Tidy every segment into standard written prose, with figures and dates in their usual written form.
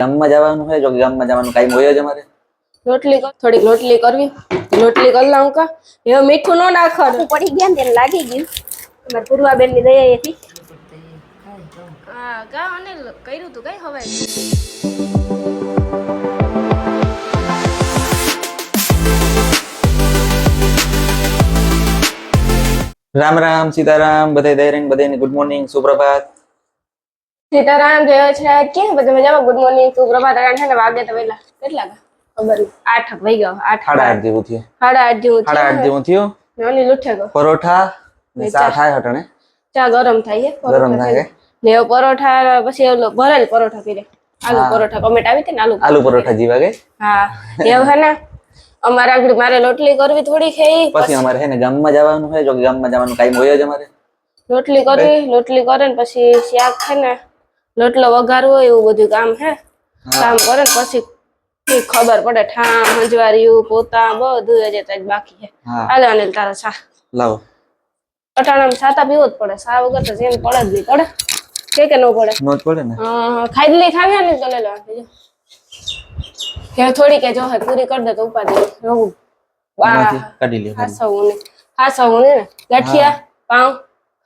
ગામમાં જવાનું હોય જો ગામમાં જવાનું ટાઈમ હોય જ અમારે થોડીક રોટલી કરવી રોટલી કરી લાવું કા એ મીઠું નો નાખવાનું પડી ગયા ને તેને લાગી ગયું અમાર પૂર્વાબેન ની દયા હતી હા કા અને કર્યું તું કઈ હવાય રામ રામ સીતારામ બધાય દૈરેન બધાયને ગુડ મોર્નિંગ સુપ્રભાત સીતારામ જય છે કેમ બધા મજામાં ગુડ મોર્નિંગ સુપ્રભાત છે ને વાગે તો વેલા કેટલા ખબર 8 વાગી ગયો 8:30 જેવું થયું 8:30 જેવું થયું નાની લૂઠે ગયો પરોઠા ને ચા થાય હટણે ચા ગરમ થાય છે ગરમ થાય ને પરોઠા પછી ઓલો ભરેલ પરોઠા પીરે આલુ પરોઠા કમેન્ટ આવી હતી ને આલુ પરોઠા જીવા ગઈ હા એવું હે ને અમારે આગળ મારે રોટલી કરવી થોડી ખેઈ પછી અમારે હે ને ગામમાં જવાનું હોય જો ગામમાં જવાનું ટાઈમ હોય જ અમારે રોટલી કરે ને પછી શાક છે ને લોટલો વઘારવો એવું બધું કામ હે કામ કરે ને પછી ખબર પડે ઠામ હંજવારિયું પોતા બધું હજે તાજ બાકી હે હાલે અનિલ તારા ચા લાવો અટાણામાં છાતા પીવો જ પડે સા વગર તો જેમ પડે જ નહીં પડે કે નો પડે નો જ પડે ને ખાઈ ખાવ્યા ને તો લઈ લેવા કે થોડી કે જો હે પૂરી કરી દે તો ઉપાડી રહું કાઢી લે ખાસવું ને ગાંઠિયા પાઉં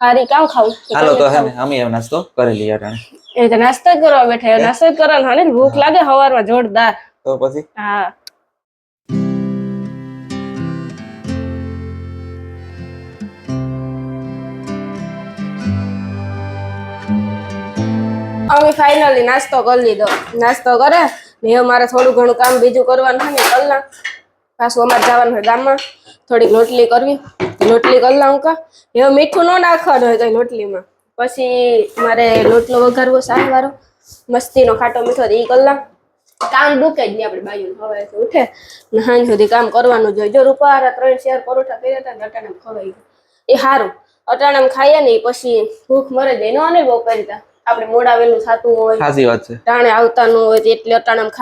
ખારી કામ ખાવું હાલો તો હે ને અમે એવો નાસ્તો કરી લઈએ અટાણે એ તો નાસ્તો જ કરવા બેઠા નાસ્તો જ કરવાનો હે ને ભૂખ લાગે સવારમાં જોરદાર તો પછી હા અમે ફાઇનલી નાસ્તો કરી લીધો નાસ્તો કરે ને મારે થોડું ઘણું કામ બીજું કરવાનું છે ને કલાક પાછું અમારે જવાનું હોય ગામમાં થોડીક રોટલી કરવી રોટલી કરી લાવું કા એ મીઠું ન નાખવાનું હોય કઈ રોટલીમાં પછી મારે રોટલો વઘારવો શાક વાળો મસ્તીનો ખાટો મીઠો એ કલાક કામ ડૂકે જ નહીં આપણે બાયું હવે ઉઠે ને સાંજ સુધી કામ કરવાનું જોઈએ જો રૂપારા 3 શેર પરોઠા કર્યા હતા ને અટાણામાં ખવાઈ ગયું એ સારું અટાણામાં ખાઈએ ને પછી ભૂખ મરે જાય નો ને બહુ કરતા આપણે મોડાવેલું થતું હોય સાચી વાત છે ટાણે આવતા ન હોય એટલે અટાણામાં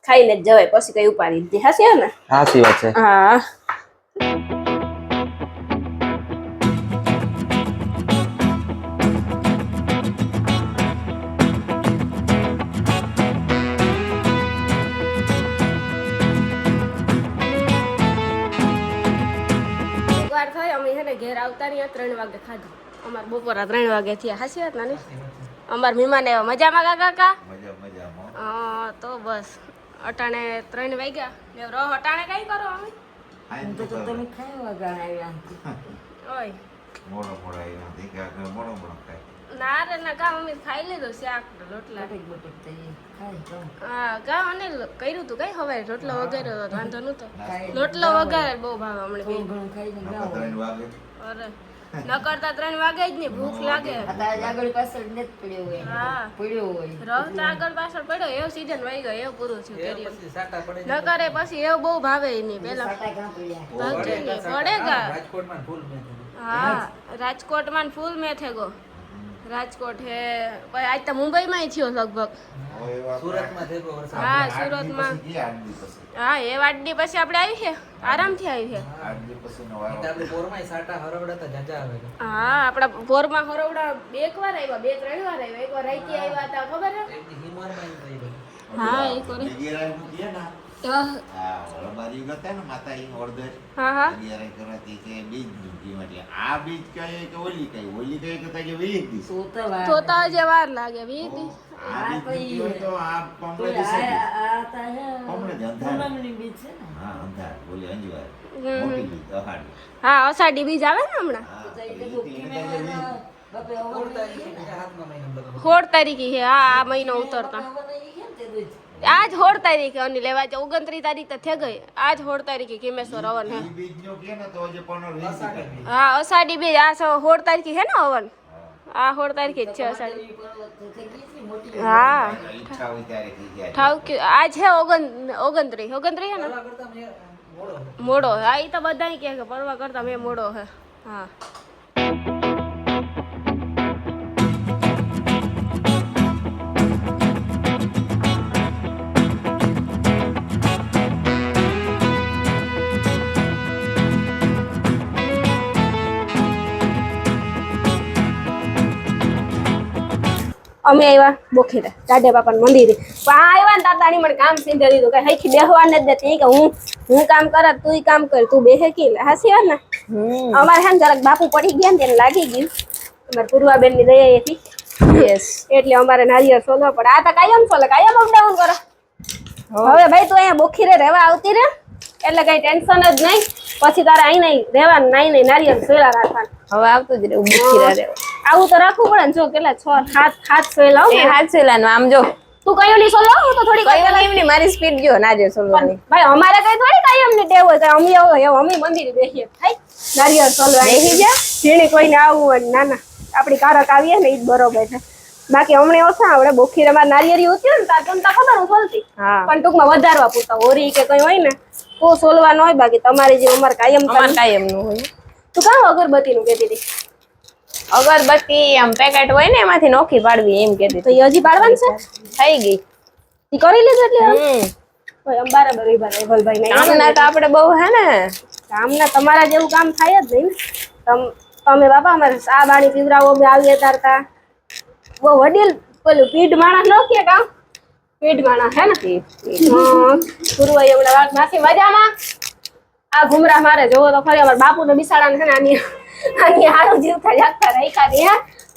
ખાઈને જ જવાય પછી કઈ ઉપાડી દીધી હાસી ને સાચી વાત છે હા ઘેર આવતા રહ્યા 3 વાગે ખાધું અમાર બપોરા 3 વાગે થયા હાસી વાત નાની અમાર મહેમાન આવ્યા મજામાં કાકા મજામાં તો બસ અટાણે 3 વાગ્યા ને રહો અટાણે કઈ કરો અમે તો તમે ખાઈ વગર આવ્યા ઓય મોડો આવ્યા દીકા મોડો ખાય ના રે ના કા મમ્મી ખાઈ લીધો શાક રોટલા બટક થઈ ખાઈ હા કા અને કર્યું તું કઈ હવાય રોટલો વગેરે વાંધો નતો રોટલો વગેરે બહુ ભાવ હમણે બે ઘણું ખાઈને જાવ 3 વાગે અરે ન કરતા 3 વાગે જ ને ભૂખ લાગે આગળ પાછળ ને પડ્યો હોય હા પડ્યો હોય રહતા આગળ પાછળ પડ્યો એવો સીઝન વહી ગયો એવું પૂરું થયું કેરી ન કરે પછી એવું બહુ ભાવે નહીં પેલા સાટા ક્યાં પડ્યા પડેગા હા રાજકોટમાં ફૂલ મેથેગો રાજકોટ હે પછી આજ તો મુંબઈમાં થયો લગભગ હા સુરતમાં હા એ વાડની પછી આપણે આવી છે આરામથી આવી છે હા આપડા પોરમાં હરવડા એક વાર આવ્યા 2-3 વાર આવ્યા એક વાર રાઈતી આવ્યા હતા ખબર હે હા એક વાર બારી ગતા ને માતા ઈ ઓર્ડર હા હા યાર કરતી કે બીજ દુખી એટલે આ બીજ કઈ કે ઓલી કઈ કે તાજે 20 દિવસ તોતા જે વાર લાગે 20 દિવસ આ કોઈ તો આ પમણે દિવસે આ તા હે પમણે અંધાર પૂનમની બીજ છે ને હા અંધાર બોલી અંજવાર મોટી બીજ અહાડી હા અષાઢી બીજ આવે ને હમણાં 16 તારીખે હે હા આ મહિનો ઉતરતા આજ 16 તારીખે અની લેવા 29 તારીખ તો થઈ ગઈ આજ 16 તારીખે કેમેશ્વર હવન હે બીજનો કે ને તો જે 15 હા અષાઢી બીજ આ 16 તારીખે હે ને હવન આ 16 તારીખે જ છે અષાઢી હા ઈચ્છા હોય ત્યારે થઈ જાય ઠાવ કે આજ હે 29 હે ને મોડો હા ઈ તો બધાય કહે કે પરવા કરતા મે મોડો હે હા અમે આવ્યા બોખીરે દાદા બાપાના મંદિરે પણ આ આવ્યા ને તાતાની મને કામ સીધે દીધું કે હૈખી બેહવા નથી દેતી કે હું કામ કર તું કામ કર તું બેહે કી હાસી વાત ને અમારે હે ને જરાક બાપુ પડી ગયા ને તેને લાગી ગયું અમારે પૂર્વાબેન ની દયા હતી યસ એટલે અમારે નારિયેળ સોલવા પડે આ તો કાયમ સોલે કાયમ અપડાઉન કરો હવે ભાઈ તું અહીંયા બોખીરે રહેવા આવતી રે એટલે કઈ ટેન્શન જ નહીં પછી તારે અહીં નહીં રહેવાનું નહીં નારિયેળ સોલા રાખવાનું હવે આવતું જ રહેવું બુખીરા રહેવું આવું તો રાખવું પડે ને જો કેટલા 6 7 સોલા એ હાથ સેલાનું આમ જો તું કયું ની સોલો હું તો થોડી કઈ એમની મારી સ્પીડ જો ના જો સોલવાની ભાઈ અમારે કઈ થોડી કાયમ ની ટેવ હોય અમે મંદિરે બેસીએ થાય નારિયેળ સોલવા બેસી જા ઝીણી કોઈને આવવું હોય ના ના આપણી કારક આવીએ ને ઈ જ બરોબર છે બાકી હમણે ઓછા આવડે બોખીરે માં નારિયેળી ઉતી ને તાર તને ખબર હું સોલતી હા પણ ટૂંકમાં વધારવા પૂરતા હોરી કે કઈ હોય ને તો સોલવા ન હોય બાકી તમારી જે ઉંમર કાયમ અમાર કાયમ નું હોય તું કામ અગરબત્તી નું કહેતી હતી અગરબત્તી આમ પેકેટ હોય ને એમાંથી નોખી પાડવી એમ કહેતી તો એ હજી પાડવાનું છે થઈ ગઈ ઈ કરી લીધું એટલે ભાઈ આમ બરાબર ભાઈ નહીં કામના તો આપણે બહુ હે ને કામના તમારા જેવું કામ થાય જ નહીં ને તમે બાપા અમારે આ બાણી પીવરાવો બે આવીએ તારતા બહુ વડીલ પેલું પીઢ માણસ ન કે કામ પીઢ માણસ હે ને પૂર્વય હમણાં વાત માસી મજામાં આ ઘુમરા મારે જોવો તો ખરી અમારા બાપુ ને બિસાડા છે ને આની હારું જીવતા જાગતા રાખ્યા દે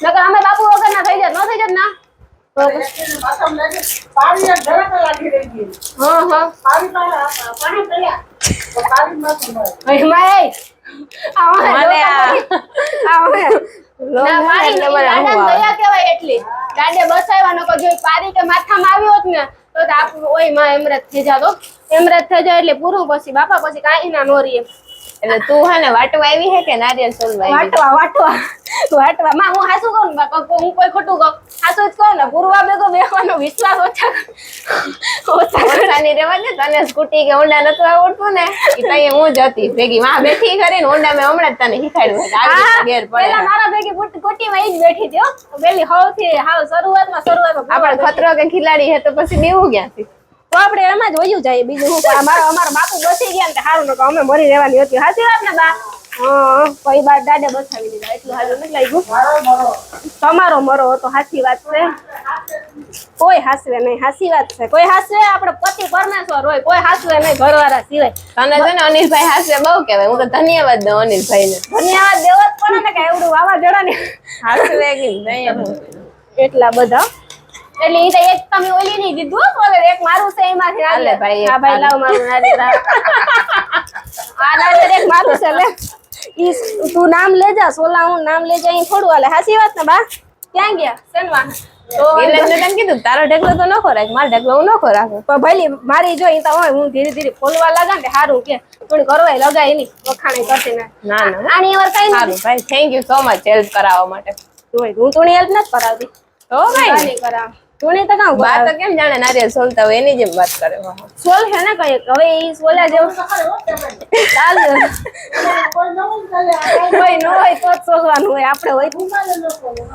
નકર અમે બાપુ વગર ના થઈ જાય ન થઈ જાય ના દાડે બસાવ્યા નકો જો પારી કે માથામાં આવ્યો હોત ને તો ઓય માં એમરત થઈ જાતો એમરત થઈ જાય એટલે પૂરું પછી બાપા પછી કાઈ ના નોરીએ એટલે તું હે ને વાટવા આવી હે કે નારિયેળ સોલવા આવી વાટવા માં હું હાસુ કહું ને હું કોઈ ખોટું કહું હાસુ જ કહું ને પૂર્વા ભેગો બેહવાનો વિશ્વાસ ઓછાની રેવા દે તને સ્કૂટી કે હોન્ડા નતું આવડતું ને ઈ તઈ હું જ હતી ભેગી માં બેઠી કરીને હોન્ડા મેં હમણાં જ તને શીખાડ્યું આગળ ઘેર પડે પેલા મારા ભેગી કોટીમાં ઈ જ બેઠી હતી હો પેલી હવથી હાવ શરૂઆતમાં આપણે ખતરો કે ખિલાડી હે તો પછી બેવું ક્યાંથી તો આપણે એમાં જ વયું જાય બીજું હું પણ અમારા બાપુ બચી ગયા ને સારું નકો અમે મરી રહેવાની હતી સાચી વાત ને બા કઈ બાર દાડે બચાવી દીધા એટલું હાજર નથી લાગ્યું તમારો મરો હતો સાચી વાત છે કોઈ હાસવે નહીં સાચી વાત છે કોઈ હાસવે આપણે પતિ પરમેશ્વર હોય કોઈ હાસવે નહીં ઘરવાળા સિવાય તને છે ને અનિલભાઈ હાસે બહુ કહેવાય હું તો ધન્યવાદ દઉં અનિલભાઈ ને ધન્યવાદ દેવો જ પડે ને કે એવડું વાવાઝોડા ને હાસવે કે એટલા બધા એટલે ઈ તો એક તમે ઓલી નહીં દીધું બોલે એક મારું છે એમાંથી હાલે ભાઈ હા ભાઈ લાવ મારું નારિયેળ આ નારિયેળ એક મારું છે લે ઈ તું નામ લેજા સોલા હું નામ લેજા અહીં થોડું હાલે હાસી વાત ને બા ક્યાં ગયા સેનવા તો એટલે મેં તને કીધું તારો ઢેકલો તો નખો રાખ મારો ઢેકલો હું નખો રાખું પણ ભલી મારી જો ઈ તો હોય હું ધીરે ધીરે ફોલવા લાગા ને સારું કે થોડી કરવાય લગાય નહીં વખાણે કરતી ના ના આની વાર કઈ સારું ભાઈ thank you so much help કરાવવા માટે હું તું હેલ્પ નથી કરાવતી તો ભાઈ નહીં કરાવ તું તો કામ બા તો કેમ જાણે નારિયેળ સોલતા હોય એની જેમ વાત કરે સોલ છે ને કઈ હવે ઈ સોલ્યા જેવું ચાલ કોઈ ન હોય તો જ સોલવાનું હોય આપણે હોય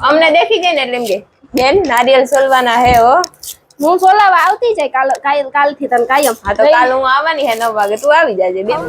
અમને દેખી જાય ને એટલે એમ કે બેન નારિયેળ સોલવાના હે હો હું સોલાવા આવતી જાય કાલથી તને કાયમ હા તો કાલ હું આવવાની હે 9 વાગે તું આવી જાજે બેન